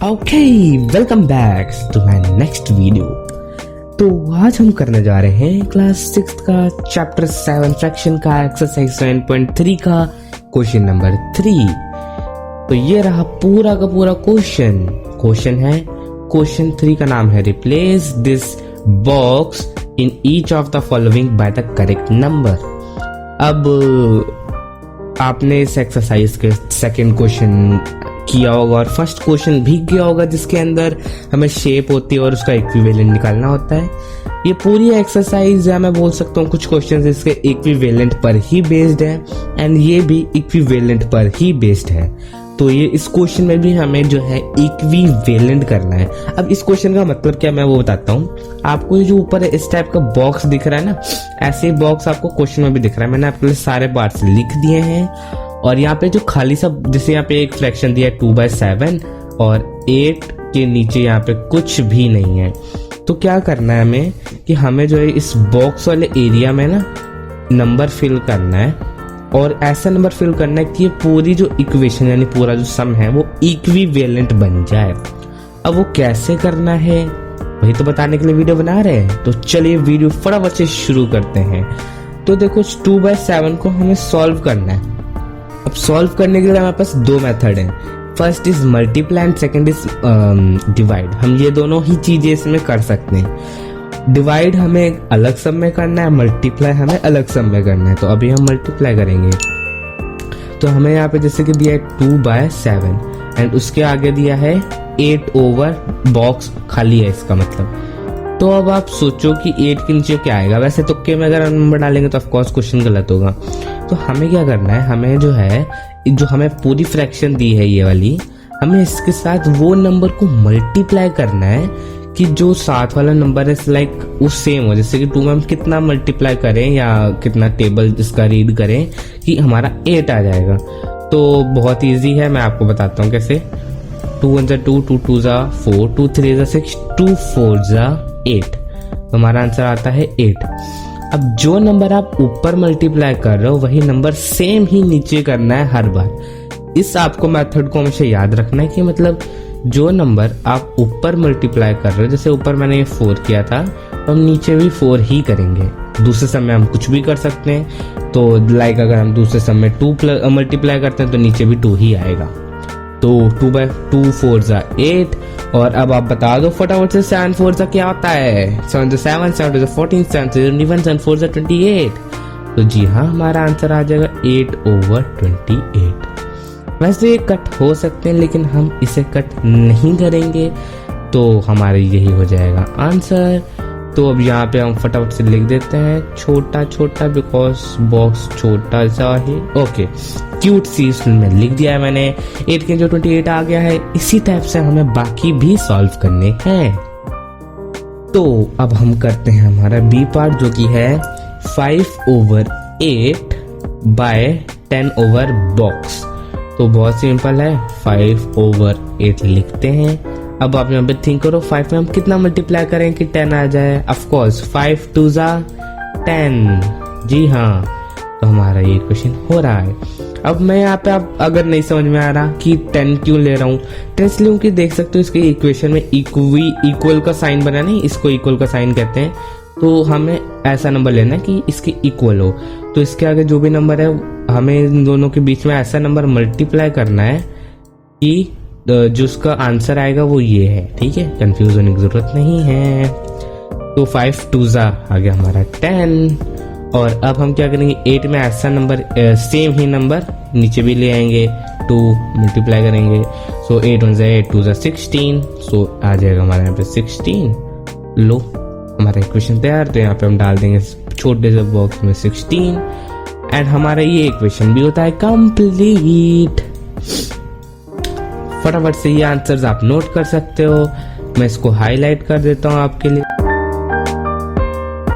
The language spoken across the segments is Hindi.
Okay, welcome back to my next video. तो आज हम करने जा रहे हैं क्लास 6 का चैप्टर 7 फ्रैक्शन का एक्सरसाइज 7.3 का क्वेश्चन नंबर 3। तो ये रहा पूरा का पूरा क्वेश्चन है। क्वेश्चन 3 का नाम है replace this box in each of the following by the correct number. अब आपने इस एक्सरसाइज के सेकंड क्वेश्चन किया होगा और फर्स्ट क्वेश्चन भी किया होगा, जिसके अंदर हमें शेप होती है और उसका इक्विवेलेंट निकालना होता है। ये पूरी एक्सरसाइज या मैं बोल सकता हूँ कुछ क्वेश्चंस इसके इक्विवेलेंट पर ही बेस्ड है एंड ये भी इक्विवेलेंट पर ही बेस्ड है। तो ये इस क्वेश्चन में भी हमें जो है इक्विवेलेंट करना है। अब इस क्वेश्चन का मतलब क्या मैं वो बताता हूँ आपको। ये जो ऊपर इस टाइप का बॉक्स दिख रहा है ना, ऐसे बॉक्स आपको क्वेश्चन में भी दिख रहा है। मैंने आपके लिए सारे पार्ट्स लिख दिए हैं और यहाँ पे जो खाली सब, जैसे यहाँ पे एक फ्रैक्शन दिया है 2/7 और 8 के नीचे यहाँ पे कुछ भी नहीं है। तो क्या करना है हमें कि हमें जो है इस बॉक्स वाले एरिया में ना नंबर फिल करना है और ऐसा नंबर फिल करना है कि ये पूरी जो इक्वेशन यानी पूरा जो सम है वो इक्विवेलेंट बन जाए। अब वो कैसे करना है वही तो बताने के लिए वीडियो बना रहे हैं। तो चलिए वीडियो फटाफट से शुरू करते हैं। तो देखो 2/7 को हमें सॉल्व करना है। अब सॉल्व करने के लिए हमारे पास दो मेथड हैं। First is multiply and second is divide. हम ये दोनों ही चीजें इसमें कर सकते हैं। डिवाइड हमें अलग सम में करना है, मल्टीप्लाई हमें अलग सम में करना है। तो अभी हम मल्टीप्लाई करेंगे। तो हमें यहाँ पे जैसे कि दिया है 2/7 एंड उसके आगे दिया है 8 ओवर बॉक्स खाली है इसका मतलब। तो अब आप सोचो कि 8 के नीचे क्या आएगा। वैसे तुक्के में अगर नंबर डालेंगे तो ऑफकोर्स क्वेश्चन गलत होगा। तो हमें क्या करना है, हमें जो है जो हमें पूरी फ्रैक्शन दी है ये वाली, हमें इसके साथ वो नंबर को मल्टीप्लाई करना है कि जो साथ वाला नंबर है लाइक वो सेम हो। जैसे कि 2 में हम कितना मल्टीप्लाई करें या कितना टेबल इसका रीड करें कि हमारा 8 आ जाएगा। तो बहुत ईजी है, मैं आपको बताता हूँ कैसे। 2 1 2, 2 2 4, 2 3 6, 2 4 8। हमारा आंसर आता है 8। अब जो नंबर आप ऊपर मल्टीप्लाई कर रहे हो वही नंबर सेम ही नीचे करना है हर बार। इस आपको मेथड को हमेशा याद रखना है कि मतलब जो नंबर आप ऊपर मल्टीप्लाई कर रहे हो, जैसे ऊपर मैंने ये 4 किया था तो हम नीचे भी 4 ही करेंगे। दूसरे सम में हम कुछ भी कर सकते हैं। तो लाइक अगर हम दूसरे सम में 2 मल्टीप्लाई करते हैं तो नीचे भी 2 ही आएगा। तो 2/2 4 8। और अब आप बता दो फटाफट से 7 4 क्या होता है। 7 7 7 14 7 21 7 4 28। तो जी हाँ, हमारा आंसर आ जाएगा 8/28। वैसे ये कट हो सकते हैं लेकिन हम इसे कट नहीं करेंगे तो हमारा यही हो जाएगा आंसर। तो अब यहाँ पे हम फटाफट से लिख देते हैं छोटा छोटा बिकॉज बॉक्स छोटा सा है। ओके, क्यूट सी में लिख दिया है मैंने। 8 के जो 28 आ गया है। इसी टाइप से हमें बाकी भी सॉल्व करने हैं। तो अब हम करते हैं हमारा बी पार्ट जो कि है 5/8 बाय 10 बॉक्स। तो बहुत सिंपल है, 5/8 लिखते हैं। अब आप यहाँ पे थिंक करो 5 में हम कितना मल्टीप्लाई करें कि 10 आ जाए। Of course 5 2 10। जी हाँ, तो हमारा ये क्वेश्चन हो रहा है। अब मैं यहाँ पे आप अगर नहीं समझ में आ रहा कि 10 क्यों ले रहा हूँ, 10 इसलिए क्योंकि देख सकते हो इसके इक्वेशन में इक्वल का साइन बना नहीं, इसको इक्वल का साइन कहते हैं। तो हमें ऐसा नंबर लेना है कि इसके इक्वल हो। तो इसके आगे जो भी नंबर है हमें इन दोनों के बीच में ऐसा नंबर मल्टीप्लाई करना है कि जो उसका आंसर आएगा वो ये है। ठीक है, कंफ्यूज होने की जरूरत नहीं है। तो 5 2 आ गया हमारा 10। और अब हम क्या करेंगे, 8 में ऐसा नंबर सेम ही नंबर नीचे भी ले आएंगे, 2 मल्टीप्लाई करेंगे। सो 8 1 8 2 16। सो आ जाएगा हमारे यहाँ पे 16। लो, हमारा इक्वेशन तैयार। तो यहाँ पे हम डाल देंगे छोटे से बॉक्स में 16 एंड हमारा ये इक्वेशन भी होता है कंप्लीट। फटाफट से ये आंसर्स आप नोट कर सकते हो। मैं इसको हाईलाइट कर देता हूँ आपके लिए।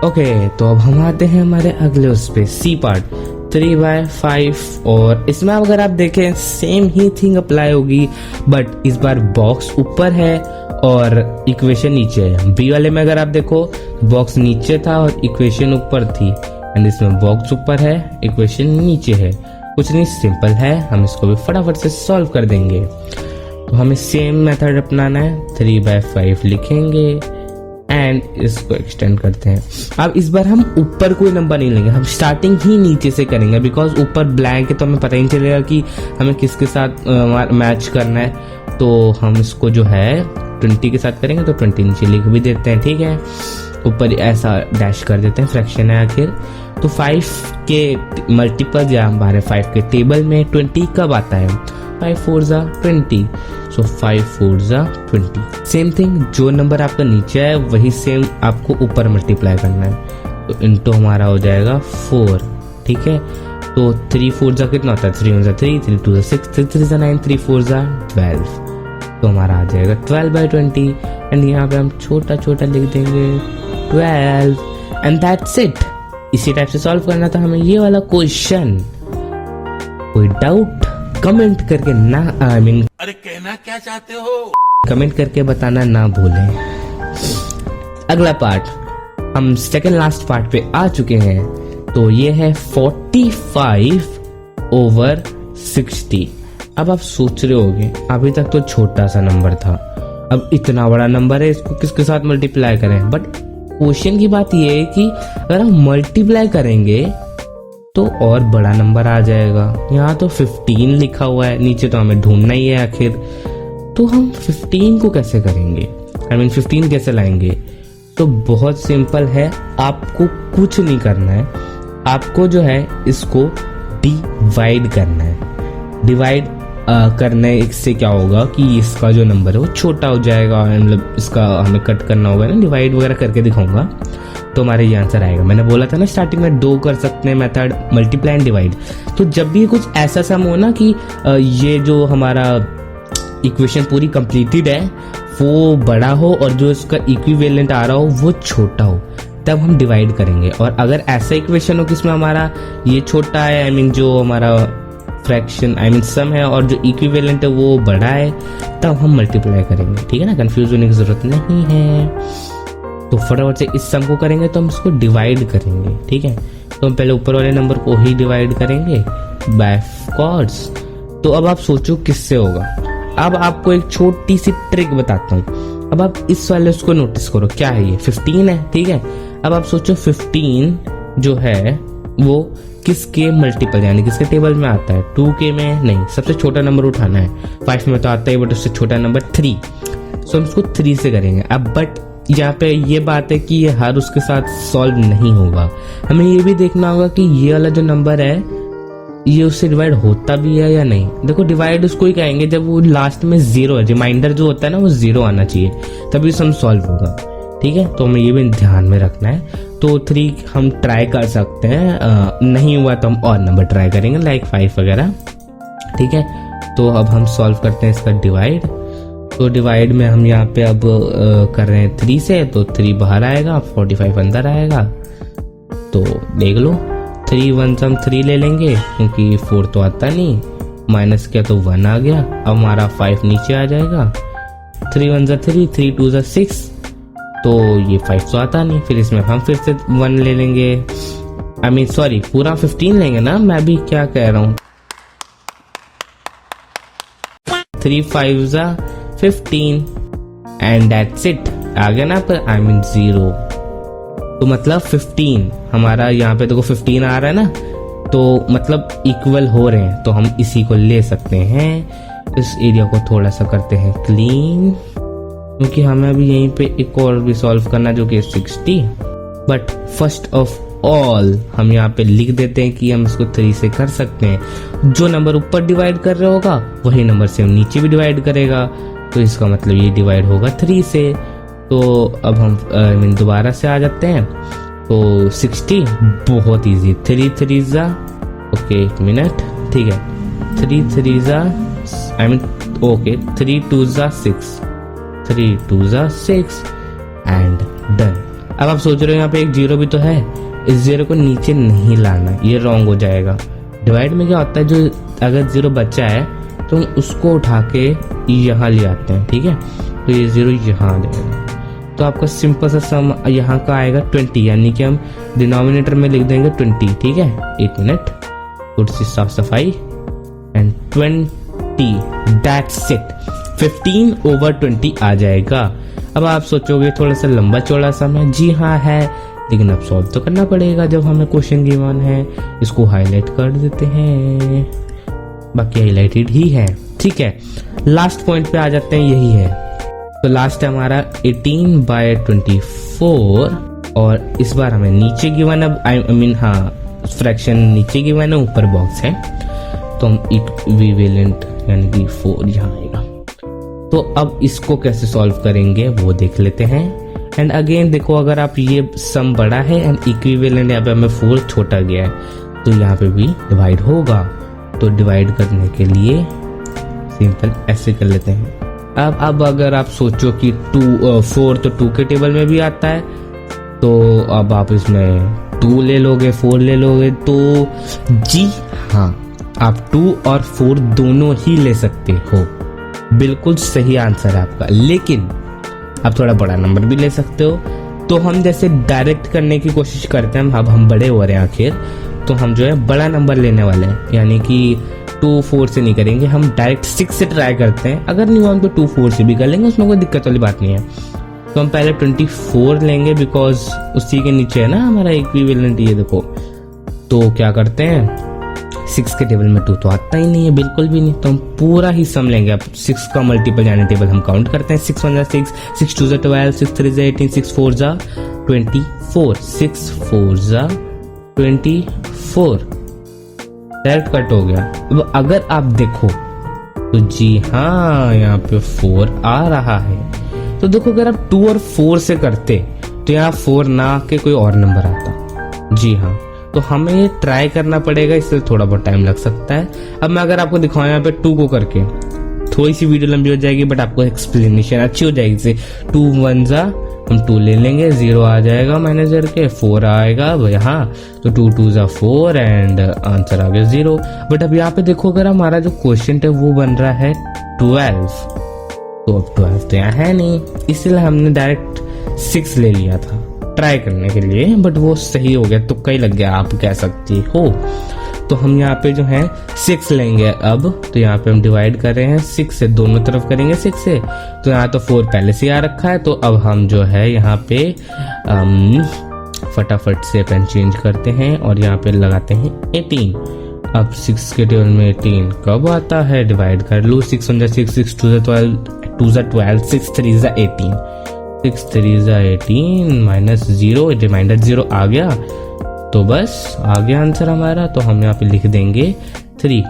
ओके, तो अब हम आते हैं हमारे अगले उस पे सी पार्ट 3/5। और इसमें अगर आप देखें सेम ही थिंग अप्लाई होगी, बट इस बार बॉक्स ऊपर है और इक्वेशन नीचे है। बी वाले में अगर आप देखो बॉक्स नीचे था और इक्वेशन ऊपर थी एंड इसमें बॉक्स ऊपर है, इक्वेशन नीचे है। कुछ नहीं, सिंपल है, हम इसको भी फटाफट से सॉल्व कर देंगे। तो हमें सेम मेथड अपनाना है, 3/5 लिखेंगे एंड इसको एक्सटेंड करते हैं। अब इस बार हम ऊपर कोई नंबर नहीं लेंगे, हम स्टार्टिंग ही नीचे से करेंगे, बिकॉज ऊपर ब्लैंक है तो हमें पता ही नहीं चलेगा कि हमें किसके साथ मैच करना है। तो हम इसको जो है 20 के साथ करेंगे, तो 20 नीचे लिख भी देते हैं, ठीक है। ऊपर ऐसा डैश कर देते हैं, फ्रैक्शन है आखिर। तो 5 के मल्टीपल या हमारे 5 के टेबल में 20 कब आता है? 5 4 20। सो 5 4 20। सेम थिंग, जो नंबर आपका नीचे है वही सेम आपको ऊपर मल्टीप्लाई करना है। तो इनटू हमारा हो जाएगा 4, ठीक है। तो 3 4 कितना होता है? 3 1 3, 3 2 6, 3 3 9, 3 4 12। तो हमारा आ जाएगा 12/20 एंड यहाँ पे हम छोटा छोटा लिख देंगे 12 एंड दैट्स इट। इसी टाइप से सॉल्व करना था हमें ये वाला क्वेश्चन। कोई डाउट कमेंट करके ना अरे कहना क्या चाहते हो? कमेंट करके बताना ना भूलें। अगला पार्ट, हम सेकंड लास्ट पार्ट पे आ चुके हैं। तो ये है 45/60। अब आप सोच रहे होंगे अभी तक तो छोटा सा नंबर था, अब इतना बड़ा नंबर है, इसको किसके साथ मल्टीप्लाई करें? बट क्वेश्चन की बात यह है कि अगर हम मल्टीप्लाई करेंगे तो और बड़ा नंबर आ जाएगा। यहाँ तो 15 लिखा हुआ है, नीचे तो हमें ढूंढना ही है आखिर। तो हम 15 को कैसे करेंगे? 15 कैसे लाएंगे? तो बहुत सिंपल है, आपको कुछ नहीं करना है, आपको जो है इसको डिवाइड करना है। डिवाइड करने इससे क्या होगा कि इसका जो नंबर है वो छोटा हो जाएगा, मतलब इसका हमें कट करना होगा ना, डिवाइड वगैरह करके दिखाऊंगा तो हमारे ये आंसर आएगा। मैंने बोला था ना स्टार्टिंग में 2 कर सकते हैं मेथड, मल्टीप्लाई एंड डिवाइड। तो जब भी कुछ ऐसा सम हो ना कि ये जो हमारा इक्वेशन पूरी कंप्लीटेड है वो बड़ा हो और जो इसका इक्विवेलेंट आ रहा हो वो छोटा हो, तब हम डिवाइड करेंगे। और अगर ऐसा इक्वेशन हो कि इसमें हमारा ये छोटा है, जो हमारा फ्रैक्शन सम है और जो इक्विवेलेंट है वो बड़ा है, तब हम मल्टीप्लाई करेंगे, ठीक है ना। कंफ्यूज होने की जरूरत नहीं है। तो फटाफट से इस सम को करेंगे तो हम इसको डिवाइड करेंगे, ठीक है। तो हम पहले ऊपर वाले नंबर को ही डिवाइड करेंगे बाय कॉर्ड्स। तो अब आप सोचो किससे होगा। अब आपको एक छोटी सी ट्रिक बताता हूँ। अब आप इस वाले उसको नोटिस करो, क्या है ये? 15 है, ठीक है। अब आप सोचो 15 जो है वो किसके मल्टीपल यानी किसके टेबल में आता है? 2 में नहीं, सबसे छोटा नंबर उठाना है। 5 में तो आता है बट उससे छोटा नंबर 3। सो हम इसको 3 से करेंगे। अब बट यहाँ पे ये बात है कि ये हर उसके साथ सॉल्व नहीं होगा, हमें ये भी देखना होगा कि ये वाला जो नंबर है ये उससे डिवाइड होता भी है या नहीं। देखो डिवाइड उसको ही कहेंगे जब वो लास्ट में 0 है, रिमाइंडर जो होता है ना वो 0 आना चाहिए, तभी सम सॉल्व होगा, ठीक है। तो हमें ये भी ध्यान में रखना है। तो 3 हम ट्राई कर सकते हैं, नहीं हुआ तो हम और नंबर ट्राई करेंगे लाइक 5 वगैरह, ठीक है। तो अब हम सॉल्व करते हैं इसका डिवाइड। तो डिवाइड में हम यहाँ पे अब कर रहे हैं 3 से, तो 3 बाहर आएगा, 45 अंदर आएगा। तो देख लो 3 1 हम 3 ले लेंगे क्योंकि 4 तो आता नहीं, माइनस किया तो 1 आ गया। अब हमारा 5 नीचे आ जाएगा। 3 1 3, 3 2 6, तो ये 5 तो आता नहीं, फिर इसमें हम फिर से 1 ले लेंगे, सॉरी पूरा 15 लेंगे ना, मैं भी क्या कह रहा हूँ। 3 5 15 एंड दैट्स इट। आ गया ना पर 0। तो मतलब 15 हमारा यहाँ पे देखो 15 आ रहा है ना, तो मतलब इक्वल हो रहे हैं, तो हम इसी को ले सकते हैं। इस एरिया को थोड़ा सा करते हैं क्लीन, क्योंकि हमें अभी यहीं पे एक और भी सॉल्व करना जो कि 60। बट फर्स्ट ऑफ ऑल हम यहाँ पे लिख देते हैं कि हम इसको 3 से कर सकते हैं। जो नंबर ऊपर डिवाइड कर रहा होगा वही नंबर से हम नीचे भी डिवाइड करेगा, तो इसका मतलब ये डिवाइड होगा 3 से। तो अब हम दोबारा से आ जाते हैं। तो 60 बहुत इजी, 3 3 ओके एक मिनट, ठीक है। 3 3 ओके 3 2 6, 3 2 6 एंड डन। अब आप सोच रहे हो यहाँ पे एक 0 भी तो है, इस 0 को नीचे नहीं लाना, ये रॉन्ग हो जाएगा। डिवाइड में क्या होता है, जो अगर 0 बचा है तो हम उसको उठा के यहाँ ले आते हैं, ठीक है। तो ये 0 यहाँ आ जाएगा। तो आपका सिंपल सा सम यहाँ का आएगा 20, यानी कि हम डिनोमिनेटर में लिख देंगे 20, ठीक है। एक मिनट, थोड़ी सी साफ सफाई, एंड 20, दैट्स इट। 15/20 आ जाएगा। अब आप सोचोगे थोड़ा सा लंबा चौड़ा सम है, जी हाँ है, लेकिन अब सॉल्व तो करना पड़ेगा जब हमें क्वेश्चन गिवन है। इसको हाईलाइट कर देते हैं, बाकी हाईलाइटेड ही है, ठीक है। लास्ट पॉइंट पे आ जाते हैं, यही है। तो लास्ट है हमारा 18/24, और इस बार हमें नीचे गिवन है, आई मीन हाँ, फ्रैक्शन नीचे गिवन है, ऊपर बॉक्स है, तो हम इक्विवेलेंट यानी कि 4 यहाँ आएगा। तो अब इसको कैसे सॉल्व करेंगे वो देख लेते हैं। एंड अगेन देखो, अगर आप ये सम बड़ा है एंड इक्विवेलेंट यहाँ पे हमें 4 छोटा गया है, तो यहाँ पे भी डिवाइड होगा। तो डिवाइड करने के लिए सिंपल ऐसे कर लेते हैं। अब अगर आप सोचो कि 4 तो 2 के टेबल में भी आता है, तो अब आप इसमें 2 ले लोगे, 4 ले लोगे, तो जी हाँ, आप 2 और 4 दोनों ही ले सकते हो, बिल्कुल सही आंसर है आपका। लेकिन आप थोड़ा बड़ा नंबर भी ले सकते हो। तो हम जैसे डायरेक्ट करने की कोशिश करते हैं, अब हम बड़े हो रहे हैं आखिर, तो हम जो है बड़ा नंबर लेने वाले हैं, यानी कि 2 4 से नहीं करेंगे, हम डायरेक्ट 6 से ट्राई करते हैं। अगर नहीं हुआ तो 2 4 से भी कर लेंगे, उसमें कोई दिक्कत वाली बात नहीं है। तो हम पहले 24 लेंगे, बिकॉज उसी के नीचे है ना हमारा इक्विवेलेंट, ये देखो। तो क्या करते हैं, 6 के टेबल में 2 तो आता ही नहीं है, बिल्कुल भी नहीं, तो हम पूरा ही सम लेंगे। अब 6 का मल्टीपल यानी टेबल हम काउंट करते हैं, 6 1 जा 6, 6 2 जा 12, 6 3 जा 18, 6 4 जा 24, 6 4 जा 24, डायरेक्ट कट हो गया। अब अगर आप देखो तो जी हाँ, यहाँ पे 4 आ रहा है। तो देखो, अगर आप 2 और 4 से करते तो यहाँ 4 ना के कोई और नंबर आता, जी हाँ। तो हमें ये ट्राई करना पड़ेगा, इससे थोड़ा बहुत टाइम लग सकता है। अब मैं अगर आपको दिखाऊं यहाँ पे 2 को करके, थोड़ी सी वीडियो लंबी हो जाएगी, बट आपको एक्सप्लेनेशन अच्छी हो जाएगी। जैसे 2 1 जा, हम 2 ले लेंगे, 0 आ जाएगा मैनेजर के, 4 आएगा यहाँ, तो 2 2 जा 4 एंड आंसर आ गया 0। बट अब यहाँ पे देखो, अगर हमारा जो क्वेश्चन है वो बन रहा है 12, तो अब 12 तो यहाँ है नहीं, इसलिए हमने डायरेक्ट 6 ले लिया था ट्राई करने के लिए, बट वो सही हो गया, तुक्का ही लग गया, आप कह सकती हो। तो हम यहाँ पे जो है 6 लेंगे अब। तो यहाँ पे हम डिवाइड कर रहे हैं 6 से, दोनों तरफ करेंगे 6 से। तो यहाँ तो 4 पहले से आ रखा है, तो अब हम जो है यहाँ पे फटाफट से पेन चेंज करते हैं और यहाँ पे लगाते हैं 18। अब 6 के टेबल में 18 कब आता है, डिवाइड कर लो, 6 1 जा 6, 6 2 जा 12, 2 जा 12, 6 3 जा 18, 6 3 जा 18 माइनस 0, रिमाइंडर 0 आ गया, तो बस आ गया आंसर हमारा। तो हम यहाँ पे लिख देंगे 3,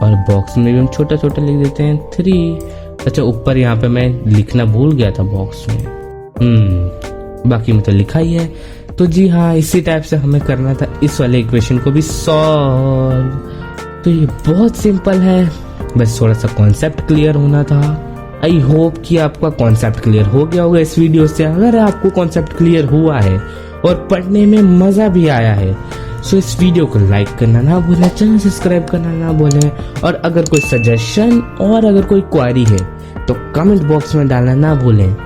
और बॉक्स में भी हम छोटा छोटा लिख देते हैं 3। अच्छा, ऊपर यहाँ पे मैं लिखना भूल गया था बॉक्स में, बाकी में तो लिखा ही है। तो जी हाँ, इसी टाइप से हमें करना था इस वाले इक्वेशन को भी सॉल्व। तो ये बहुत सिंपल है, बस थोड़ा सा कॉन्सेप्ट क्लियर होना था। आई होप कि आपका कॉन्सेप्ट क्लियर हो गया होगा इस वीडियो से। अगर आपको कॉन्सेप्ट क्लियर हुआ है और पढ़ने में मजा भी आया है, सो इस वीडियो को लाइक करना ना भूलें, चैनल सब्सक्राइब करना ना भूलें, और अगर कोई सजेशन और अगर कोई क्वेरी है तो कमेंट बॉक्स में डालना ना भूलें।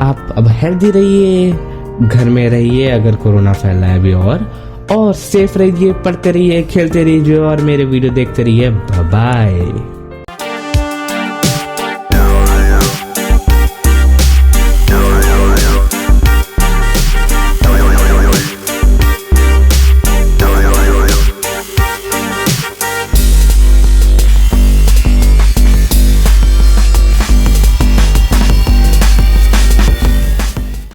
आप अब हेल्दी रहिए, घर में रहिए अगर कोरोना फैला है अभी, और सेफ रहिए, पढ़ते रहिए, खेलते रहिए और मेरे वीडियो देखते रहिए। Bye bye.